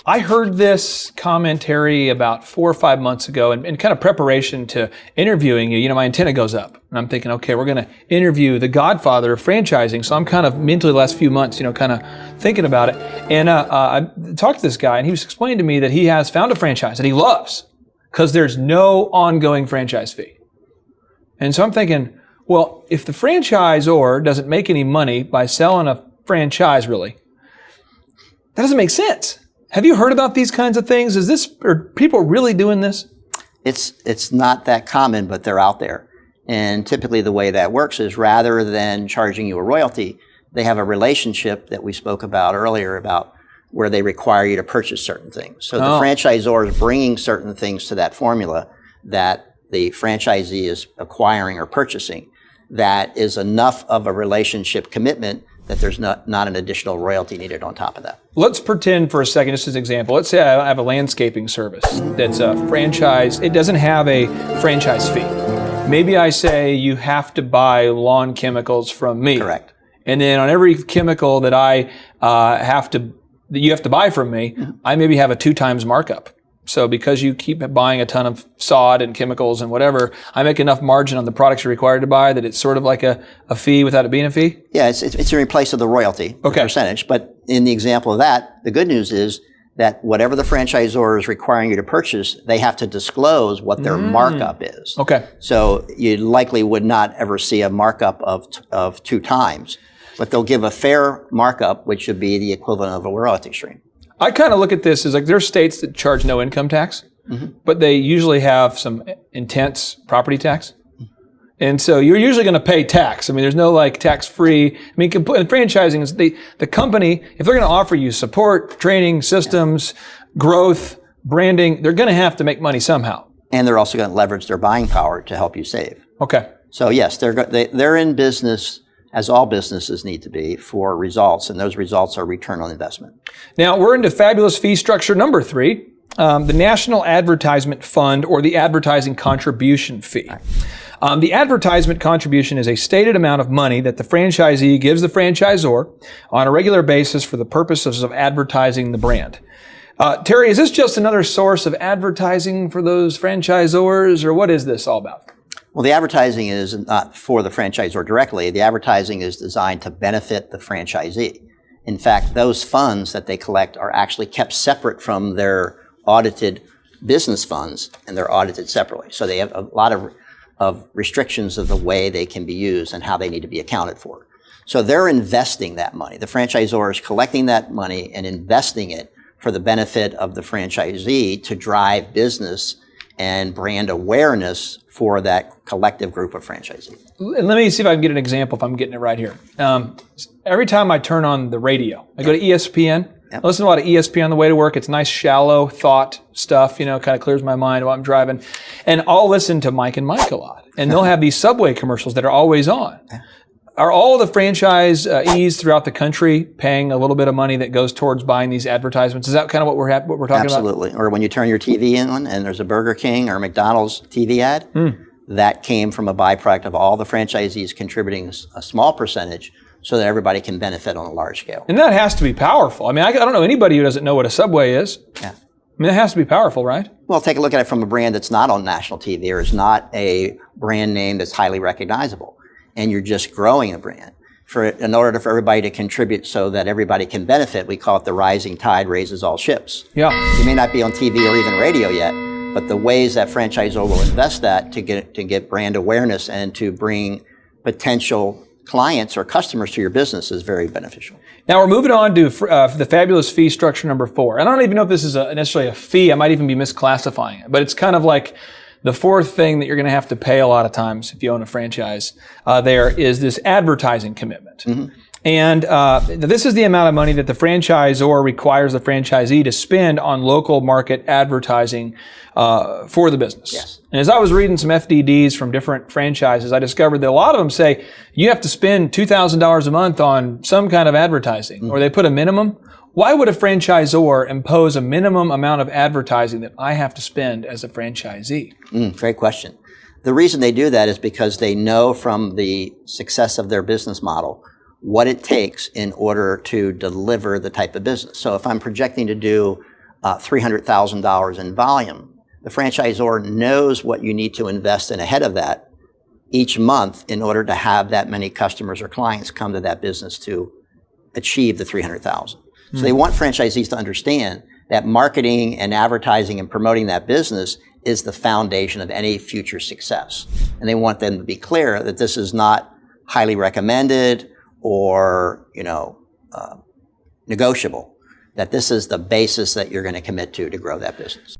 I heard this commentary about 4 or 5 months ago in kind of preparation to interviewing you. You know, my antenna goes up and I'm thinking, okay, we're going to interview the godfather of franchising. So I'm kind of mentally the last few months, you know, kind of thinking about it. And I talked to this guy and he was explaining to me that he has found a franchise that he loves because there's no ongoing franchise fee. And so I'm thinking, well, if the franchisor doesn't make any money by selling a franchise, really, that doesn't make sense. Have you heard about these kinds of things? Are people really doing this? It's not that common, but they're out there. And typically the way that works is rather than charging you a royalty, they have a relationship that we spoke about earlier about where they require you to purchase certain things. So the franchisor is bringing certain things to that formula that the franchisee is acquiring or purchasing that is enough of a relationship commitment that there's not an additional royalty needed on top of that. Let's pretend for a second, just as an example, let's say I have a landscaping service that's a franchise. It doesn't have a franchise fee. Maybe I say you have to buy lawn chemicals from me. Correct. And then on every chemical that that you have to buy from me, I maybe have a 2 times markup. So because you keep buying a ton of sod and chemicals and whatever, I make enough margin on the products you're required to buy that it's sort of like a fee without it being a fee? Yeah, it's in place of the royalty percentage. But in the example of that, the good news is that whatever the franchisor is requiring you to purchase, they have to disclose what their markup is. Okay. So you likely would not ever see a markup of 2 times, but they'll give a fair markup, which should be the equivalent of a royalty stream. I kind of look at this as like there's states that charge no income tax, but they usually have some intense property tax. And so you're usually going to pay tax. I mean, there's no like tax-free. I mean, in franchising is the company, if they're going to offer you support, training, systems, growth, branding, they're going to have to make money somehow. And they're also going to leverage their buying power to help you save. Okay. So yes, they're in business, as all businesses need to be, for results, and those results are return on investment. Now, we're into fabulous fee structure number 3, the National Advertisement Fund, or the Advertising Contribution Fee. The advertisement contribution is a stated amount of money that the franchisee gives the franchisor on a regular basis for the purposes of advertising the brand. Terry, is this just another source of advertising for those franchisors, or what is this all about? Well, the advertising is not for the franchisor directly. The advertising is designed to benefit the franchisee. In fact, those funds that they collect are actually kept separate from their audited business funds, and they're audited separately. So they have a lot of restrictions of the way they can be used and how they need to be accounted for. So they're investing that money. The franchisor is collecting that money and investing it for the benefit of the franchisee to drive business and brand awareness for that collective group of franchisees. Let me see if I can get an example, if I'm getting it right here. Every time I turn on the radio, I go to ESPN. I listen to a lot of ESPN on the way to work. It's nice, shallow thought stuff, you know, kind of clears my mind while I'm driving. And I'll listen to Mike and Mike a lot. And they'll have these Subway commercials that are always on. Are all the franchisees throughout the country paying a little bit of money that goes towards buying these advertisements? Is that kind of what we're talking about? Absolutely. Or when you turn your TV on and there's a Burger King or a McDonald's TV ad, that came from a byproduct of all the franchisees contributing a small percentage so that everybody can benefit on a large scale. And that has to be powerful. I mean, I don't know anybody who doesn't know what a Subway is. Yeah. I mean, that has to be powerful, right? Well, take a look at it from a brand that's not on national TV or is not a brand name that's highly recognizable, and you're just growing a brand. In order for everybody to contribute so that everybody can benefit, we call it the rising tide raises all ships. Yeah. You may not be on TV or even radio yet, but the ways that franchisor will invest that to get brand awareness and to bring potential clients or customers to your business is very beneficial. Now we're moving on to the fabulous fee structure number 4. I don't even know if this is necessarily a fee. I might even be misclassifying it, but it's kind of like the 4th thing that you're going to have to pay a lot of times if you own a franchise. There is this advertising commitment. And this is the amount of money that the franchisor requires the franchisee to spend on local market advertising for the business. Yes. And as I was reading some FDDs from different franchises, I discovered that a lot of them say you have to spend $2,000 a month on some kind of advertising, or they put a minimum. Why would a franchisor impose a minimum amount of advertising that I have to spend as a franchisee? Great question. The reason they do that is because they know from the success of their business model what it takes in order to deliver the type of business. So if I'm projecting to do $300,000 in volume, the franchisor knows what you need to invest in ahead of that each month in order to have that many customers or clients come to that business to achieve the 300,000. So they want franchisees to understand that marketing and advertising and promoting that business is the foundation of any future success. And they want them to be clear that this is not highly recommended or, negotiable, that this is the basis that you're going to commit to grow that business.